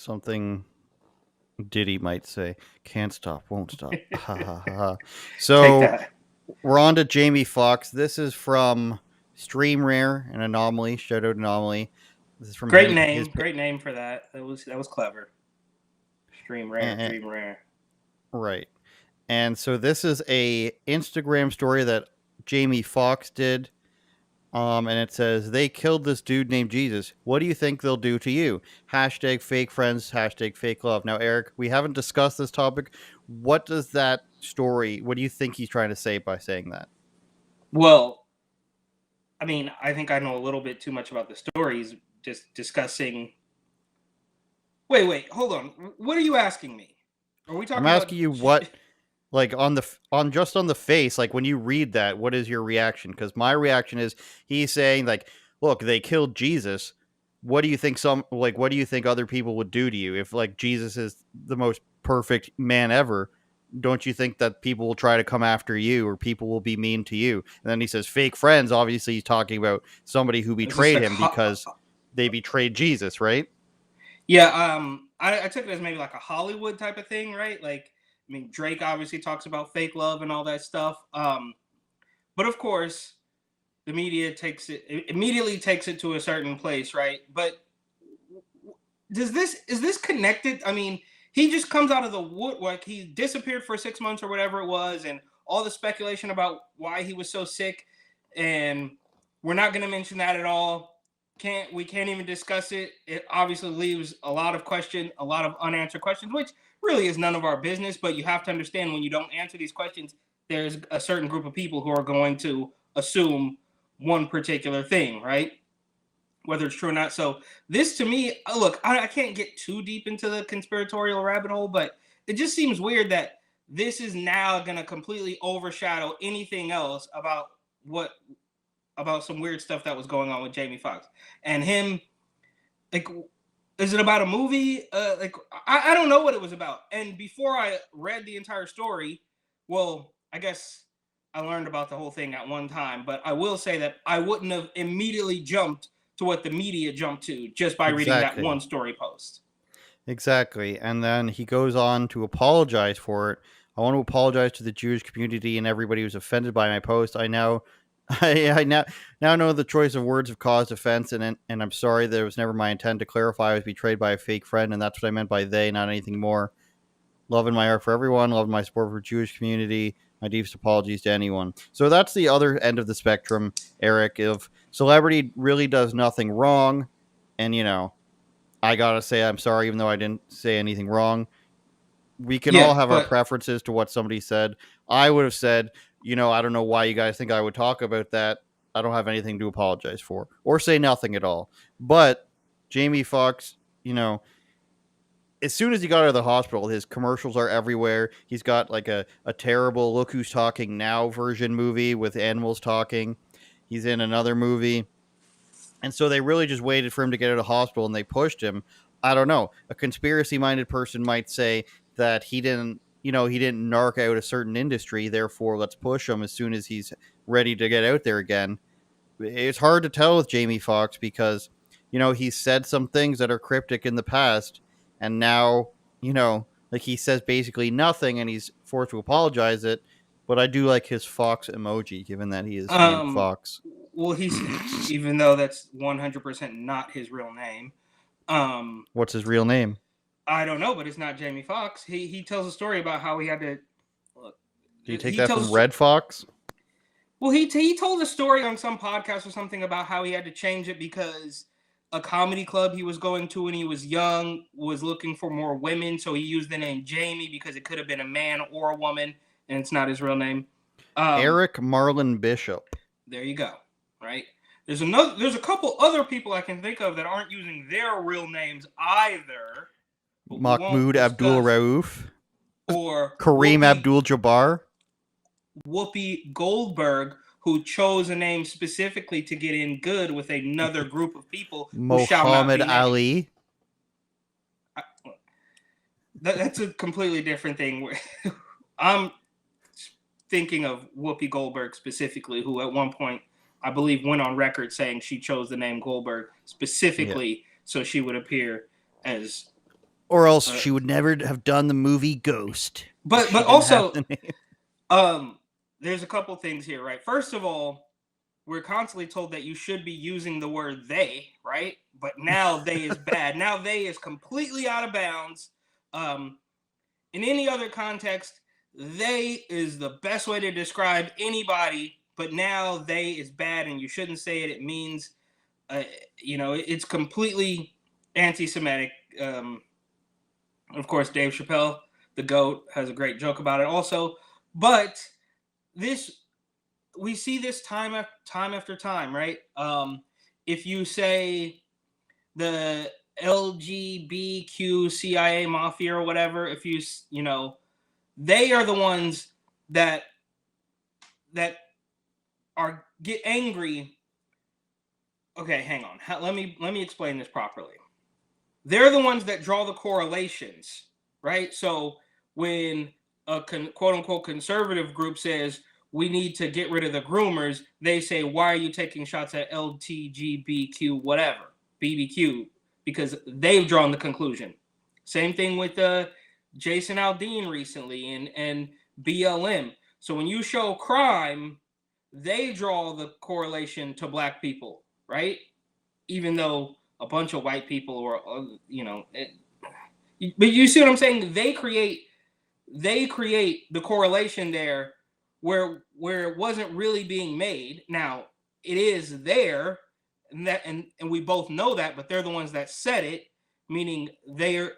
something Diddy might say. Can't stop, won't stop. Ha ha ha. Ha. Take So that. we're on to Jamie Foxx. This is from Stream Rare and Anomaly. Shout out Anomaly. This is from Great his. name. Great name for that. That was clever. Stream rare. Eh, Dream rare. right. And so this is a Instagram story that Jamie Foxx did. And it says they killed this dude named Jesus. What do you think they'll do to you? Hashtag fake friends. Hashtag fake love. Now, Eric, we haven't discussed this topic. What does that story? What do you think he's trying to say by saying that? Well, I mean, I think I know a little bit too much about the stories. Just discussing. Wait, hold on. What are you asking me? Are we I'm talking about? asking you what, like on the face, like when you read that, what is your reaction? Because my reaction is he's saying like, look, they killed Jesus. What do you think what do you think other people would do to you if like Jesus is the most perfect man ever? Don't you think that people will try to come after you or people will be mean to you? And then he says fake friends. Obviously, he's talking about somebody who Is this betrayed like? him because they betrayed Jesus, right? Yeah. I took it as maybe like a Hollywood type of thing, right? Like, I mean, Drake obviously talks about fake love and all that stuff. But of course, the media immediately takes it to a certain place, right? But is this connected? I mean, he just comes out of the woodwork. He disappeared for 6 months or whatever it was, and all the speculation about why he was so sick, and we're not going to mention that at all. Can't even discuss it. It obviously leaves a lot of unanswered questions, which really is none of our business. But you have to understand when you don't answer these questions, there's a certain group of people who are going to assume one particular thing, right? Whether it's true or not. So this to me, look, I can't get too deep into the conspiratorial rabbit hole, but it just seems weird that this is now going to completely overshadow anything else what about some weird stuff that was going on with Jamie Foxx and him. Like, is it about a movie? I don't know what it was about. And before I read the entire story, well, I guess I learned about the whole thing at one time, but I will say that I wouldn't have immediately jumped to what the media jumped to just by reading that Exactly. one story post. Exactly. And then he goes on to apologize for it. I want to apologize to the Jewish community and everybody who's offended by my post. I now I now know the choice of words have caused offense and I'm sorry that it was never my intent to clarify I was betrayed by a fake friend and that's what I meant by they, not anything more. Love in my heart for everyone, love in my support for the Jewish community. My deepest apologies to anyone. So that's the other end of the spectrum, Eric, of celebrity really does nothing wrong and I gotta say I'm sorry, even though I didn't say anything wrong. We can all Yeah, have our but preferences to what somebody said. I would have said, I don't know why you guys think I would talk about that. I don't have anything to apologize for, or say nothing at all. But Jamie Foxx, as soon as he got out of the hospital, his commercials are everywhere. He's got like a terrible Look Who's Talking Now version movie with animals talking. He's in another movie. And so they really just waited for him to get out of hospital and they pushed him. I don't know. A conspiracy minded person might say that he didn't narc out a certain industry. Therefore, let's push him as soon as he's ready to get out there again. It's hard to tell with Jamie Foxx because, he's said some things that are cryptic in the past. And now, like he says basically nothing and he's forced to apologize it. But I do like his Fox emoji, given that he is named um, Fox. well, he's even though that's 100% not his real name. What's his real name? I don't know, but it's not Jamie Foxx. He tells a story about how he had to. Look, Do you take he that from tells Red Fox? Well, he told a story on some podcast or something about how he had to change it because a comedy club he was going to when he was young was looking for more women, so he used the name Jamie because it could have been a man or a woman, and it's not his real name. Um, Eric Marlin Bishop. there you go. Right. There's a couple other people I can think of that aren't using their real names either, but we won't Mahmoud Abdul discuss. Rauf. Or Kareem Abdul Jabbar. Whoopi Goldberg, who chose a name specifically to get in good with another group of people who shall not Mohammed be named. Ali. That's a completely different thing. I'm thinking of Whoopi Goldberg specifically, who at one point, I believe, went on record saying she chose the name Goldberg Yeah. specifically so she would appear as Or else Uh, she would never have done the movie Ghost. but She but didn't have also, the name. there's a couple things here, right? First of all, we're constantly told that you should be using the word they, right? But now they is bad. Now they is completely out of bounds. Um, in any other context, they is the best way to describe anybody. But now they is bad, and you shouldn't say it. It means, it's completely anti-Semitic. Of course, Dave Chappelle, the GOAT, has a great joke about it also. But this we see this time after time, right? If you say the LGBTQIA mafia or whatever, if they are the ones that that are get angry. Okay, hang on. Let me explain this properly. They're the ones that draw the correlations, right? So when a quote unquote conservative group says we need to get rid of the groomers, they say, why are you taking shots at LTGBQ whatever, BBQ? Because they've drawn the conclusion. Same thing with Jason Aldean recently and BLM. So when you show crime, they draw the correlation to black people, right? Even though a bunch of white people or but you see what I'm saying? They create the correlation there where it wasn't really being made. Now it is there, and we both know that, but they're the ones that said it, meaning they're.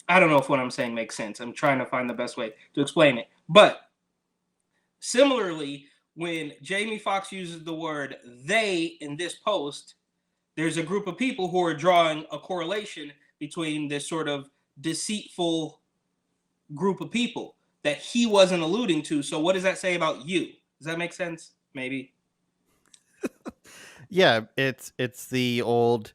I don't know if what I'm saying makes sense. I'm trying to find the best way to explain it. But similarly, when Jamie Foxx uses the word they in this post, there's a group of people who are drawing a correlation between this sort of deceitful group of people that he wasn't alluding to. So what does that say about you? Does that make sense? Maybe. Yeah, it's the old,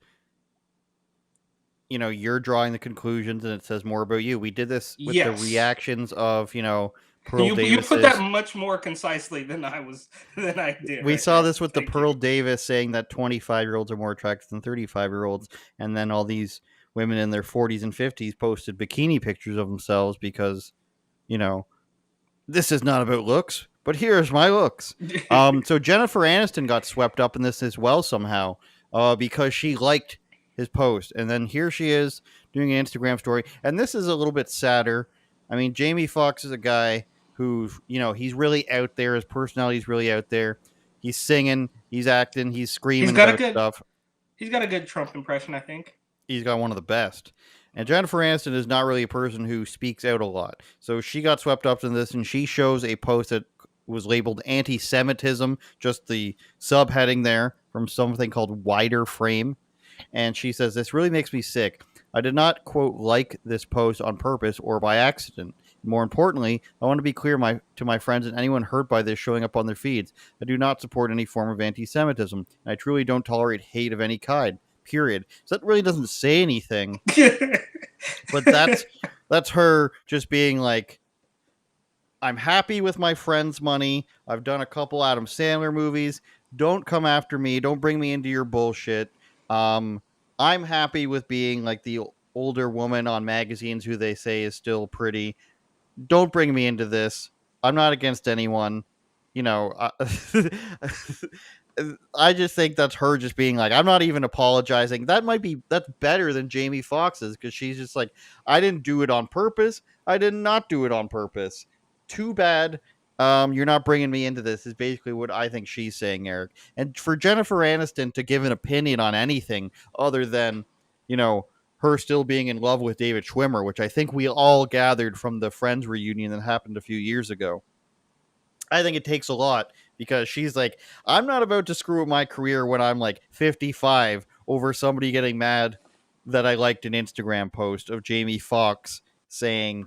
you're drawing the conclusions and it says more about you. We did this with the Yes. reactions of, Pearl You put that Davis's. much more concisely than I did We right saw there. this with the Thank you. Pearl Davis saying that 25-year-olds are more attractive than 35-year-olds, and then all these women in their 40s and 50s posted bikini pictures of themselves because, you know, this is not about looks, but here's my looks. So Jennifer Aniston got swept up in this as well somehow, because she liked his post, and then here she is doing an Instagram story, and this is a little bit sadder. I mean, Jamie Foxx is a guy who, he's really out there. His personality is really out there. He's singing, he's acting, he's he's screaming got a about good stuff. he's got a good Trump impression, I think. He's got one of the best. And Jennifer Aniston is not really a person who speaks out a lot. So she got swept up in this, and she shows a post that was labeled anti Semitism, just the subheading there from something called Wider Frame. And she says, "This really makes me sick. I did not, quote, like this post on purpose or by accident. More importantly, I want to be clear to my friends and anyone hurt by this showing up on their feeds. I do not support any form of anti Semitism, and I truly don't tolerate hate of any kind. Period." So that really doesn't say anything, but that's her just being like, I'm happy with my friend's money. I've done a couple Adam Sandler movies. Don't come after me. Don't bring me into your bullshit. Um, I'm happy with being like the older woman on magazines who they say is still pretty. Don't bring me into this. I'm not against anyone. You know, I just think that's her just being like, I'm not even apologizing. That's better than Jamie Foxx's, because she's just like, I didn't do it on purpose. I did not do it on purpose. Too bad. You're not bringing me into this is basically what I think she's saying, Eric. And for Jennifer Aniston to give an opinion on anything other than, her still being in love with David Schwimmer, which I think we all gathered from the Friends reunion that happened a few years ago. I think it takes a lot, because she's like, I'm not about to screw up my career when I'm like 55 over somebody getting mad that I liked an Instagram post of Jamie Foxx saying,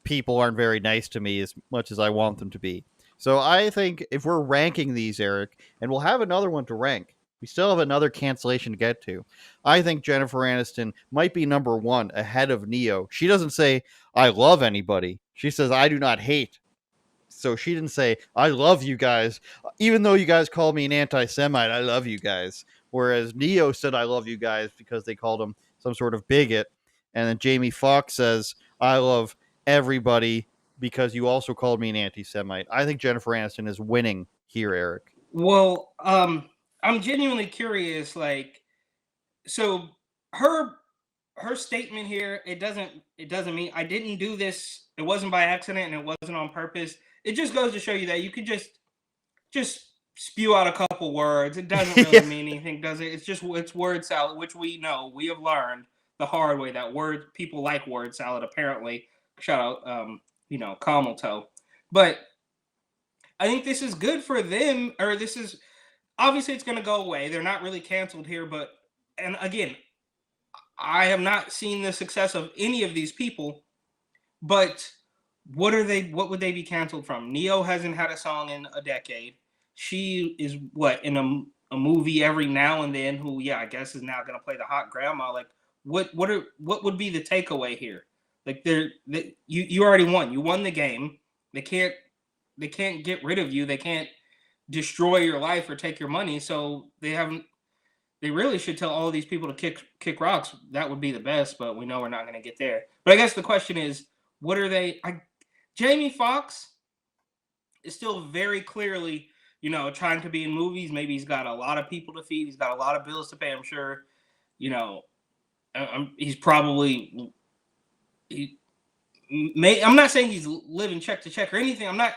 people aren't very nice to me as much as I want them to be. So I think if we're ranking these, Eric, and we'll have another one to rank, we still have another cancellation to get to. I think Jennifer Aniston might be number one ahead of Neo. She doesn't say, I love anybody. She says, I do not hate. So she didn't say, I love you guys. Even though you guys called me an anti Semite, I love you guys. Whereas Neo said, I love you guys because they called him some sort of bigot. And then Jamie Foxx says, I love everybody because you also called me an anti-Semite. I think Jennifer Aniston is winning here, Eric. Well, I'm genuinely curious. Like, so her her statement here, it doesn't mean I didn't do this. It wasn't by accident and it wasn't on purpose. It just goes to show you that you could just spew out a couple words. It doesn't really Yeah. mean anything, does it? It's word salad, which we have learned the hard way that people like word salad apparently. Shout out, Camel Toe. But I think this is good for them, or this is obviously it's going to go away. They're not really canceled here, but and again, I have not seen the success of any of these people. But what are they? What would they be canceled from? Neo hasn't had a song in a decade. She is what in a movie every now and then. Who, yeah, I guess is now going to play the hot grandma. Like, what would be the takeaway here? Like, you already won. You won the game. They can't get rid of you. They can't destroy your life or take your money. So they haven't. They really should tell all these people to kick rocks. That would be the best, but we know we're not going to get there. But I guess the question is, what are they? Jamie Foxx is still very clearly, trying to be in movies. Maybe he's got a lot of people to feed. He's got a lot of bills to pay. I'm sure, he's probably. I'm not saying he's living check to check or anything. I'm not,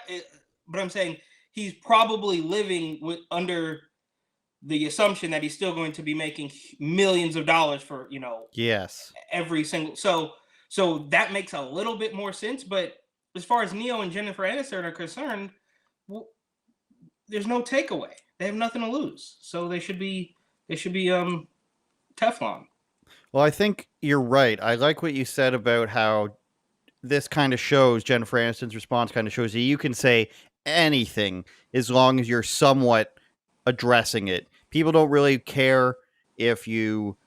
but I'm saying he's probably living under the assumption that he's still going to be making millions of dollars for Yes. every single. So that makes a little bit more sense. But as far as Neo and Jennifer Aniston are concerned, there's no takeaway. They have nothing to lose, so they should be Teflon. Well, I think you're right. I like what you said about how this kind of shows Jennifer Aniston's response kind of shows that you can say anything as long as you're somewhat addressing it. People don't really care if you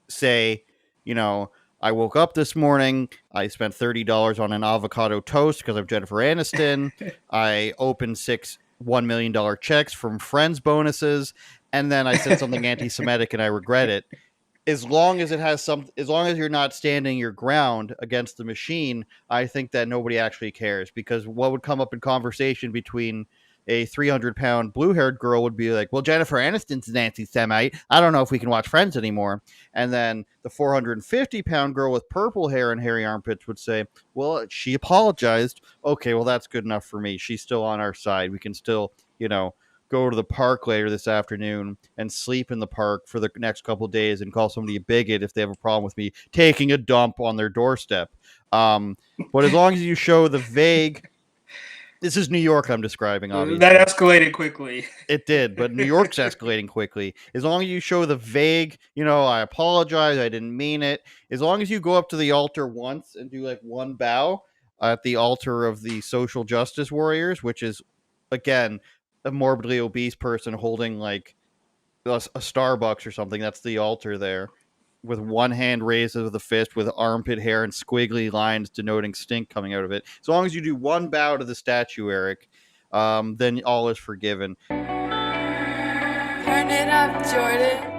say, I woke up this morning, I spent $30 on an avocado toast because I'm Jennifer Aniston. I opened 6 $1 million checks from friends bonuses, and then I said something anti-Semitic and I regret it. As long as as long as you're not standing your ground against the machine, I think that nobody actually cares, because what would come up in conversation between a 300-pound blue-haired girl would be like, well, Jennifer Aniston's an anti-Semite. I don't know if we can watch Friends anymore. And then the 450-pound girl with purple hair and hairy armpits would say, well, she apologized. Okay, well, that's good enough for me. She's still on our side. We can still, go to the park later this afternoon and sleep in the park for the next couple of days and call somebody a bigot if they have a problem with me taking a dump on their doorstep. But as long as you show the vague, this is New York I'm describing, obviously. That escalated quickly. It did, but New York's escalating quickly. As long as you show the vague, I apologize, I didn't mean it. As long as you go up to the altar once and do like one bow at the altar of the social justice warriors, which is, again, a morbidly obese person holding like a Starbucks or something. That's the altar there, with one hand raised with a fist, with armpit hair and squiggly lines denoting stink coming out of it. As long as you do one bow to the statue, Eric, then all is forgiven. Turn it up, Jordan.